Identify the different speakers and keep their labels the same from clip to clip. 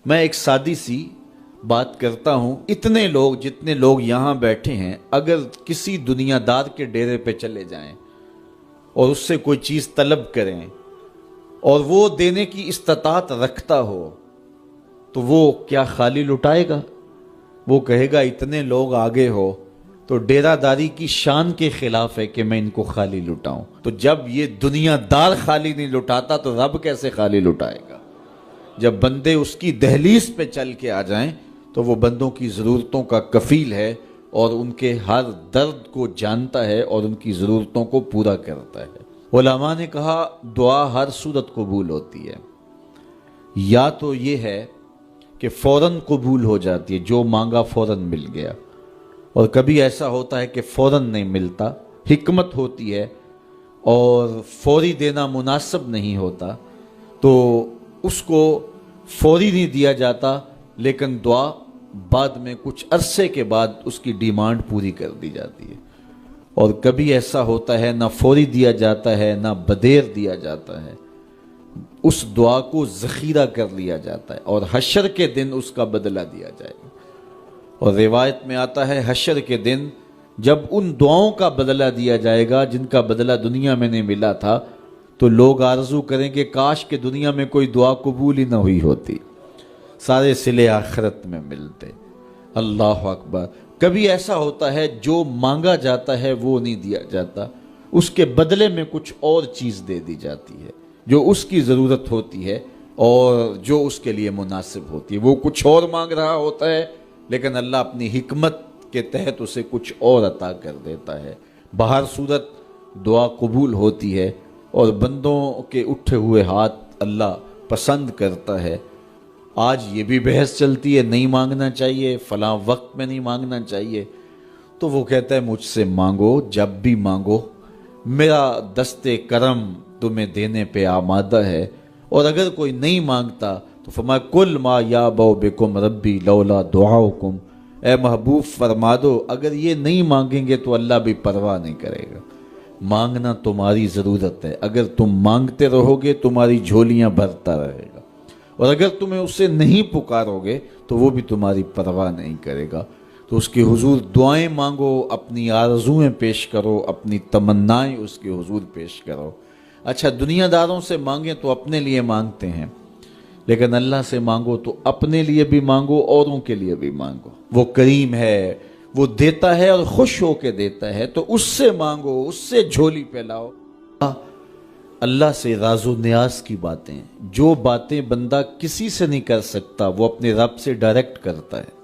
Speaker 1: میں ایک سادی سی بات کرتا ہوں، اتنے لوگ جتنے لوگ یہاں بیٹھے ہیں اگر کسی دنیا دار کے ڈیرے پہ چلے جائیں اور اس سے کوئی چیز طلب کریں اور وہ دینے کی استطاعت رکھتا ہو تو وہ کیا خالی لٹائے گا؟ وہ کہے گا اتنے لوگ آگے ہو تو ڈیرہ داری کی شان کے خلاف ہے کہ میں ان کو خالی لٹاؤں۔ تو جب یہ دنیا دار خالی نہیں لٹاتا تو رب کیسے خالی لٹائے گا؟ جب بندے اس کی دہلیز پہ چل کے آ جائیں تو وہ بندوں کی ضرورتوں کا کفیل ہے اور ان کے ہر درد کو جانتا ہے اور ان کی ضرورتوں کو پورا کرتا ہے۔ علماء نے کہا دعا ہر صورت قبول ہوتی ہے، یا تو یہ ہے کہ فوراً قبول ہو جاتی ہے، جو مانگا فوراً مل گیا، اور کبھی ایسا ہوتا ہے کہ فوراً نہیں ملتا، حکمت ہوتی ہے اور فوری دینا مناسب نہیں ہوتا تو اس کو فوری نہیں دیا جاتا، لیکن دعا بعد میں کچھ عرصے کے بعد اس کی ڈیمانڈ پوری کر دی جاتی ہے۔ اور کبھی ایسا ہوتا ہے نہ فوری دیا جاتا ہے نہ بدیر دیا جاتا ہے، اس دعا کو ذخیرہ کر لیا جاتا ہے اور حشر کے دن اس کا بدلہ دیا جائے گا۔ اور روایت میں آتا ہے حشر کے دن جب ان دعاؤں کا بدلہ دیا جائے گا جن کا بدلہ دنیا میں نہیں ملا تھا تو لوگ آرزو کریں کہ کاش کہ دنیا میں کوئی دعا قبول ہی نہ ہوئی ہوتی، سارے صلے آخرت میں ملتے۔ اللہ اکبر۔ کبھی ایسا ہوتا ہے جو مانگا جاتا ہے وہ نہیں دیا جاتا، اس کے بدلے میں کچھ اور چیز دے دی جاتی ہے جو اس کی ضرورت ہوتی ہے اور جو اس کے لیے مناسب ہوتی ہے۔ وہ کچھ اور مانگ رہا ہوتا ہے لیکن اللہ اپنی حکمت کے تحت اسے کچھ اور عطا کر دیتا ہے۔ بہر صورت دعا قبول ہوتی ہے اور بندوں کے اٹھے ہوئے ہاتھ اللہ پسند کرتا ہے۔ آج یہ بھی بحث چلتی ہے نہیں مانگنا چاہیے، فلاں وقت میں نہیں مانگنا چاہیے، تو وہ کہتا ہے مجھ سے مانگو جب بھی مانگو، میرا دست کرم تمہیں دینے پہ آمادہ ہے۔ اور اگر کوئی نہیں مانگتا تو فرمایا کل ما یابو بکم ربی لولا دعاؤکم، اے محبوب فرما دو اگر یہ نہیں مانگیں گے تو اللہ بھی پرواہ نہیں کرے گا۔ مانگنا تمہاری ضرورت ہے، اگر تم مانگتے رہو گے تمہاری جھولیاں بھرتا رہے گا، اور اگر تمہیں اسے نہیں پکارو گے تو وہ بھی تمہاری پرواہ نہیں کرے گا۔ تو اس کے حضور دعائیں مانگو، اپنی آرزویں پیش کرو، اپنی تمنائیں اس کے حضور پیش کرو۔ اچھا دنیا داروں سے مانگیں تو اپنے لیے مانگتے ہیں، لیکن اللہ سے مانگو تو اپنے لیے بھی مانگو، اوروں کے لیے بھی مانگو۔ وہ کریم ہے، وہ دیتا ہے اور خوش ہو کے دیتا ہے، تو اس سے مانگو، اس سے جھولی پھیلاؤ۔ اللہ سے راز و نیاز کی باتیں، جو باتیں بندہ کسی سے نہیں کر سکتا وہ اپنے رب سے ڈائریکٹ کرتا ہے،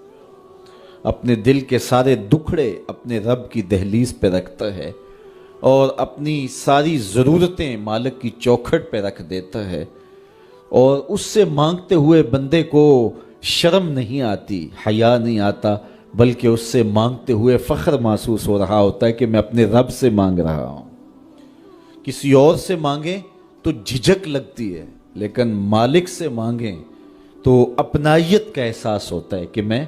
Speaker 1: اپنے دل کے سارے دکھڑے اپنے رب کی دہلیز پہ رکھتا ہے اور اپنی ساری ضرورتیں مالک کی چوکھٹ پہ رکھ دیتا ہے، اور اس سے مانگتے ہوئے بندے کو شرم نہیں آتی، حیا نہیں آتا، بلکہ اس سے مانگتے ہوئے فخر محسوس ہو رہا ہوتا ہے کہ میں اپنے رب سے مانگ رہا ہوں۔ کسی اور سے مانگیں تو جھجک لگتی ہے، لیکن مالک سے مانگیں تو اپنائیت کا احساس ہوتا ہے کہ میں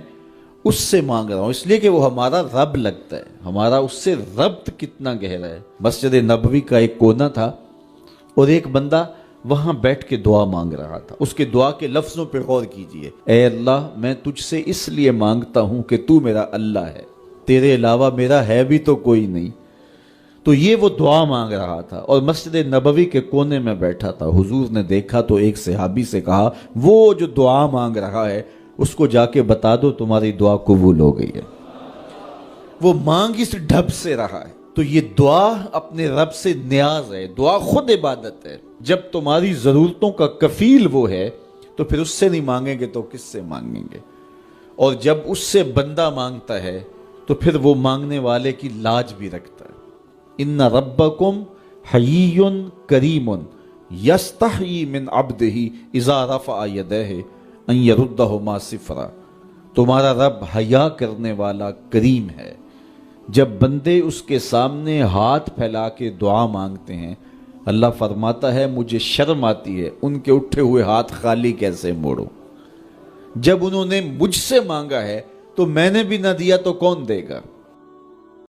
Speaker 1: اس سے مانگ رہا ہوں، اس لیے کہ وہ ہمارا رب لگتا ہے، ہمارا اس سے ربط کتنا گہرا ہے۔ مسجد نبوی کا ایک کونا تھا اور ایک بندہ وہاں بیٹھ کے دعا مانگ رہا تھا۔ اس کے دعا کے لفظوں پہ غور کیجئے، اے اللہ میں تجھ سے اس لیے مانگتا ہوں کہ تو میرا اللہ ہے، تیرے علاوہ میرا ہے بھی تو کوئی نہیں۔ تو یہ وہ دعا مانگ رہا تھا اور مسجد نبوی کے کونے میں بیٹھا تھا۔ حضور نے دیکھا تو ایک صحابی سے کہا وہ جو دعا مانگ رہا ہے اس کو جا کے بتا دو تمہاری دعا قبول ہو گئی ہے۔ وہ مانگ اس ڈھب سے رہا ہے۔ تو یہ دعا اپنے رب سے نیاز ہے، دعا خود عبادت ہے۔ جب تمہاری ضرورتوں کا کفیل وہ ہے تو پھر اس سے نہیں مانگیں گے تو کس سے مانگیں گے؟ اور جب اس سے بندہ مانگتا ہے تو پھر وہ مانگنے والے کی لاج بھی رکھتا ہے۔ ان ربکم حیی کریم یستحیی من عبدہ اذا رفع یدیہ ان یردہما صفرا۔ تمہارا رب حیا کرنے والا کریم ہے، جب بندے اس کے سامنے ہاتھ پھیلا کے دعا مانگتے ہیں اللہ فرماتا ہے مجھے شرم آتی ہے ان کے اٹھے ہوئے ہاتھ خالی کیسے موڑوں۔ جب انہوں نے مجھ سے مانگا ہے تو میں نے بھی نہ دیا تو کون دے گا؟